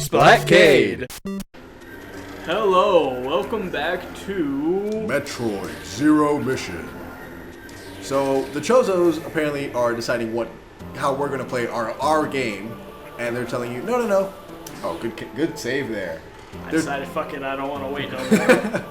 SplatCade. Hello, welcome back to Metroid Zero Mission. So the Chozos apparently are deciding how we're going to play our game, and they're telling you, no. Oh, good save there. I decided, fuck it, I don't want to wait no more.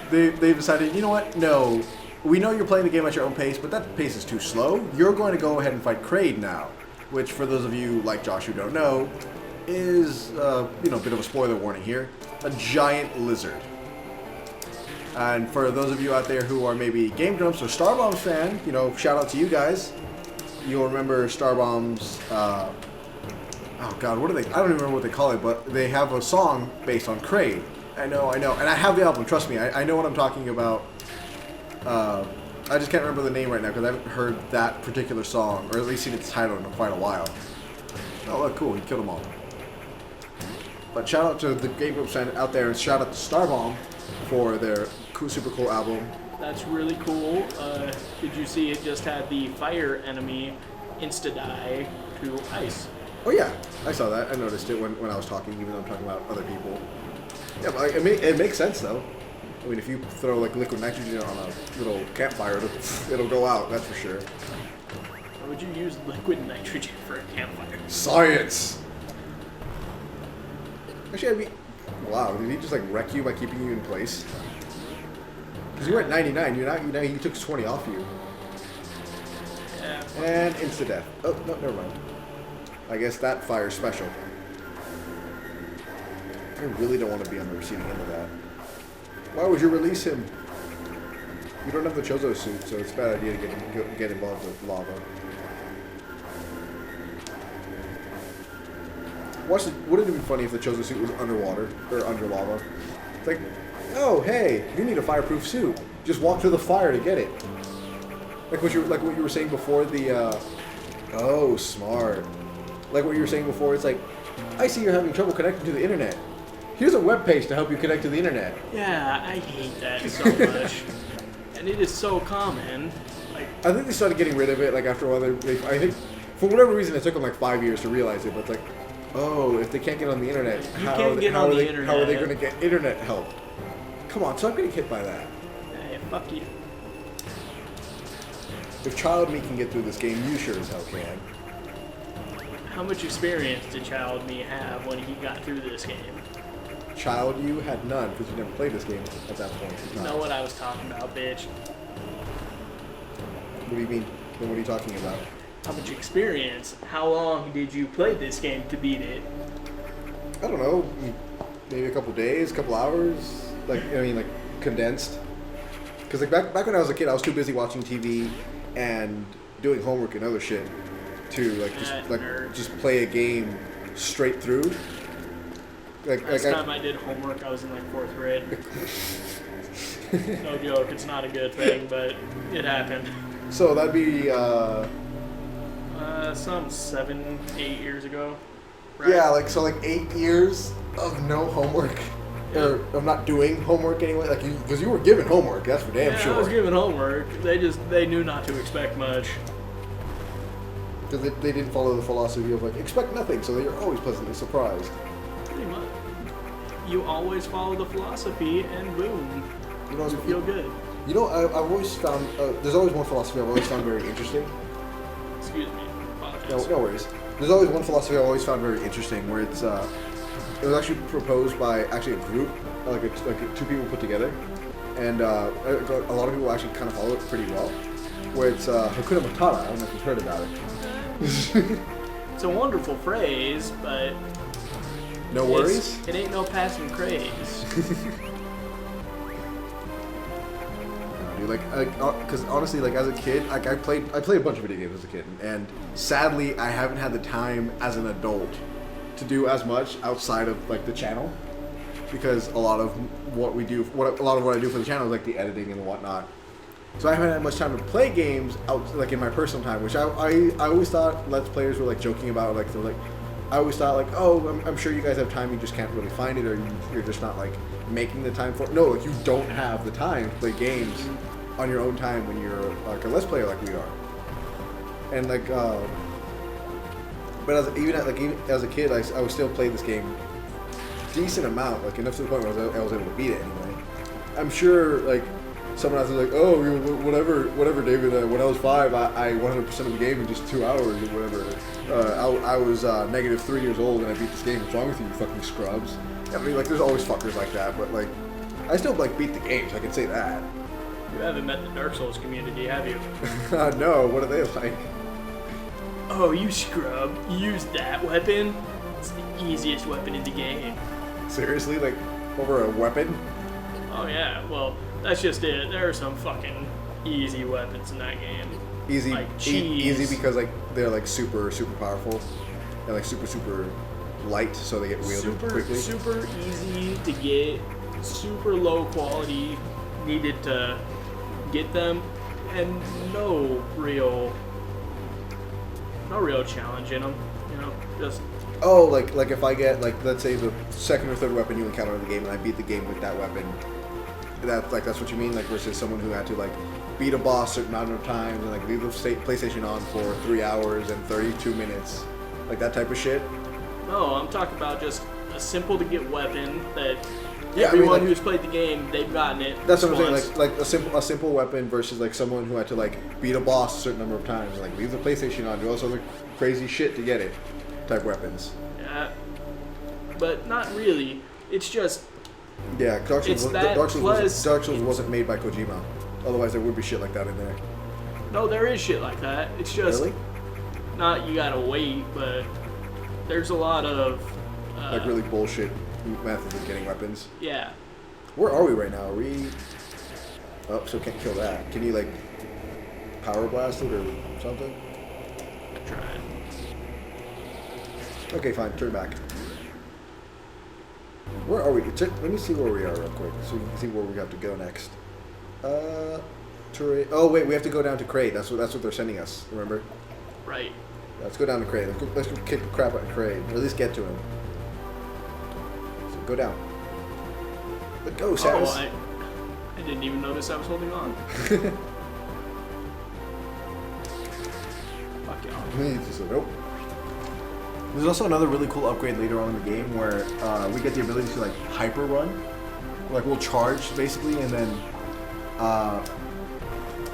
They've decided, you know what? No, we know you're playing the game at your own pace, but that pace is too slow. You're going to go ahead and fight Kraid now, which for those of you like Josh who don't know, is a bit of a spoiler warning here. A giant lizard. And for those of you out there who are maybe Game Grumps or Starbombs fan, shout out to you guys. You'll remember Starbombs. Oh God, what are they? I don't even remember what they call it, but they have a song based on Kraid. I know, and I have the album. Trust me, I know what I'm talking about. I just can't remember the name right now because I haven't heard that particular song, or at least seen its title in quite a while. Oh, look, cool! He killed them all. But shout out to the Game Grumps fan out there, and shout out to Starbomb for their super cool album. That's really cool. Did you see it just had the fire enemy insta-die to ice? Oh yeah, I saw that. I noticed it when I was talking, even though I'm talking about other people. Yeah, but it makes sense though. I mean, if you throw like liquid nitrogen on a little campfire, it'll go out. That's for sure. Why would you use liquid nitrogen for a campfire? Science. Actually, wow, did he just like wreck you by keeping you in place? Because you were at 99. He took 20 off you. Yeah. And insta death. Oh no, never mind. I guess that fire's special. I really don't want to be on the receiving end of that. Why would you release him? You don't have the Chozo suit, so it's a bad idea to get involved with lava. Wouldn't it be funny if the Chozo suit was underwater or under lava? It's like, oh hey, you need a fireproof suit. Just walk through the fire to get it. Like what you were saying before. Oh, smart. Like what you were saying before. It's like, I see you're having trouble connecting to the internet. Here's a web page to help you connect to the internet. Yeah, I hate that so much. And it is so common. I think they started getting rid of it like after a while. I think for whatever reason it took them like 5 years to realize it. But it's like, oh, if they can't get on the internet, how are they going to get internet help? Come on, stop getting hit by that. Hey, fuck you. If Child Me can get through this game, you sure as hell can. How much experience did Child Me have when he got through this game? Child You had none because you never played this game at that point. You know what I was talking about, bitch. What do you mean? Then what are you talking about? How much experience? How long did you play this game to beat it? I don't know. Maybe a couple days, a couple hours. Like condensed. Because back when I was a kid, I was too busy watching TV and doing homework and other shit to just play a game straight through. Last time I did homework, I was in like 4th grade. No joke, it's not a good thing, but it happened. So that'd be some 7, 8 years ago. Right? Yeah, like 8 years of no homework. Or of not doing homework anyway, because you were given homework, that's for damn sure. I was given homework. They knew not to expect much. Because they didn't follow the philosophy of expect nothing, so that you're always pleasantly surprised. Pretty much. You always follow the philosophy, and boom, you feel good. I've always found there's always one philosophy I've always found very interesting. Excuse me. Apologize. No worries. There's always one philosophy I've always found very interesting, where it was actually proposed by a group, like two people put together, and a lot of people actually kind of follow it pretty well. Where it's Hakuna Matata. I don't know if you've heard about it. It's a wonderful phrase, but no worries. It ain't no passing craze. Because honestly, as a kid, I played a bunch of video games as a kid, and sadly, I haven't had the time as an adult to do as much outside of the channel, because a lot of what I do for the channel is the editing and whatnot. So I haven't had much time to play games out in my personal time, which I always thought Let's Players were joking about. I always thought oh, I'm sure you guys have time, you just can't really find it, or you're just not making the time for it. No, you don't have the time to play games on your own time when you're a Let's Player like we are. And But even as a kid, I would still play this game decent amount, like enough to the point where I was able to beat it anyway. I'm sure like someone else is like, oh, whatever, David. When I was 5, I 100% of the game in just 2 hours or whatever. I was negative 3 years old and I beat this game. What's wrong with you, you fucking scrubs? I mean, like, there's always fuckers like that, but like, I still like beat the games. I can say that. You haven't met the Dark Souls community, have you? No. What are they like? Oh, you scrub! Use that weapon. It's the easiest weapon in the game. Seriously, like over a weapon? Oh yeah. Well, that's just it. There are some fucking easy weapons in that game. Easy, like cheese. Easy because like they're like super powerful, and like super light, so they get wielded quickly. Super easy to get, super low quality needed to get them, and no real challenge in them. You know, just. Oh, like if I get like, let's say the second or third weapon you encounter in the game, and I beat the game with that weapon. That's what you mean, like versus someone who had to like beat a boss a certain amount of times and like leave the PlayStation on for 3 hours and 32 minutes, like that type of shit. No, I'm talking about just a simple to get weapon that yeah, everyone I mean, like, who's played the game, they've gotten it. That's what I'm saying, like a simple weapon versus like someone who had to like beat a boss a certain number of times, like leave the PlayStation on, do all this other crazy shit to get it, type weapons. Yeah, but not really. It's just. Yeah, Dark Souls wasn't made by Kojima. Otherwise, there would be shit like that in there. No, there is shit like that. It's just really? Not you gotta wait, but there's a lot of like really bullshit methods of getting weapons. Yeah. Where are we right now? Are we? Oh, so can't kill that. Can you like power blast it or something? Try it. Okay, fine. Turn back. Where are we? Let me see where we are real quick, so you can see where we have to go next. Oh wait, we have to go down to Kraid. That's what they're sending us. Remember? Right. Let's go down to Kraid. Let's go kick the crap out of Kraid, or at least get to him. So go down. Let go, Samus. Oh, I didn't even notice I was holding on. Fuck y'all. Nope. There's also another really cool upgrade later on in the game where we get the ability to like hyper run. Like we'll charge basically, and then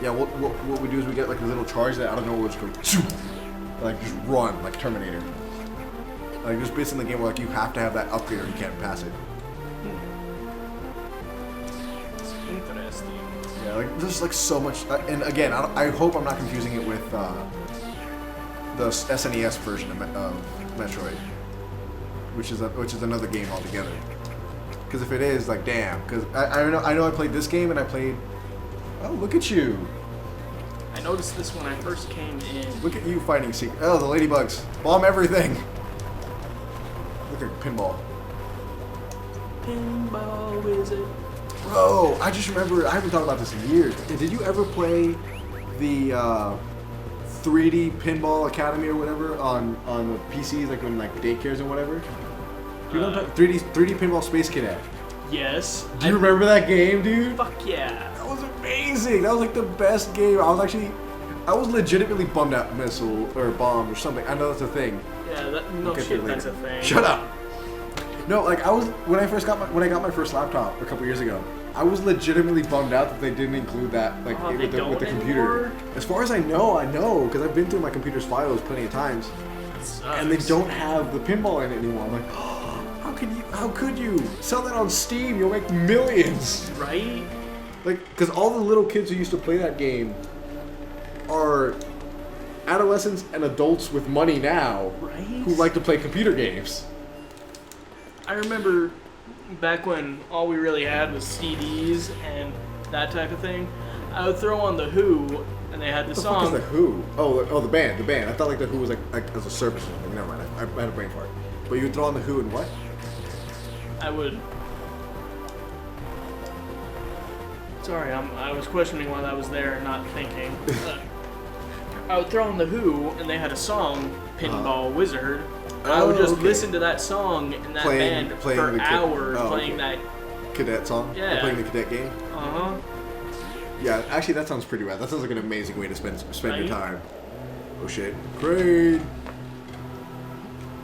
yeah, what we do is we get like a little charge that out of nowhere will just go like just run like Terminator. Like there's bits in the game where like you have to have that upgrade or you can't pass it. It's interesting. Yeah, like there's like so much, and again, I hope I'm not confusing it with the SNES version of Metroid, which is another game altogether. Because if it is, like, damn. Because I know I played this game and I played. Oh, look at you! I noticed this when I first came in. Look at you fighting secret. Oh, the ladybugs! Bomb everything! Look at pinball. Pinball wizard. Bro, I just remember. I haven't thought about this in years. Did you ever play the 3D Pinball Academy or whatever on the PCs, like when like daycares and whatever? You know 3D Pinball Space Cadet. Yes. Do you remember that game, dude? Fuck yeah. That was amazing. That was like the best game. I was legitimately bummed out, missile or bomb or something. I know that's a thing. Yeah, no shit, that's a thing. Shut up. No, like when I got my first laptop a couple years ago, I was legitimately bummed out that they didn't include that like with the computer. Anymore? As far as I know, because I've been through my computer's files plenty of times, and they don't have the pinball in it anymore. I'm like, oh, how could you sell that on Steam? You'll make millions, right? Like, because all the little kids who used to play that game are adolescents and adults with money now, right? Who like to play computer games. I remember back when all we really had was CDs and that type of thing. I would throw on the Who, and they had the song. What the fuck is the Who? Oh, the band. I thought like the Who was like as a service or something. Never mind. I had a brain fart. But you would throw on the Who and what? I would. Sorry, I was questioning why that was there and not thinking. I would throw on the Who, and they had a song, Pinball Wizard. I would just listen to that song and that band for hours playing that cadet song. Yeah, or playing the cadet game. Yeah, actually, that sounds pretty rad. That sounds like an amazing way to spend your time. Oh shit, Kraid.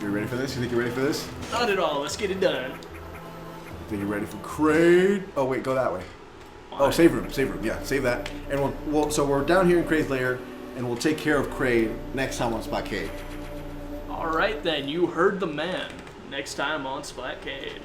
You ready for this? You think you're ready for this? Not at all. Let's get it done. Think you're ready for Kraid? Oh wait, go that way. Oh, save room. Yeah, save that. And so we're down here in Kraid's lair, and we'll take care of Kraid next time on SplatCade. All right then, you heard the man. Next time on SplatCade.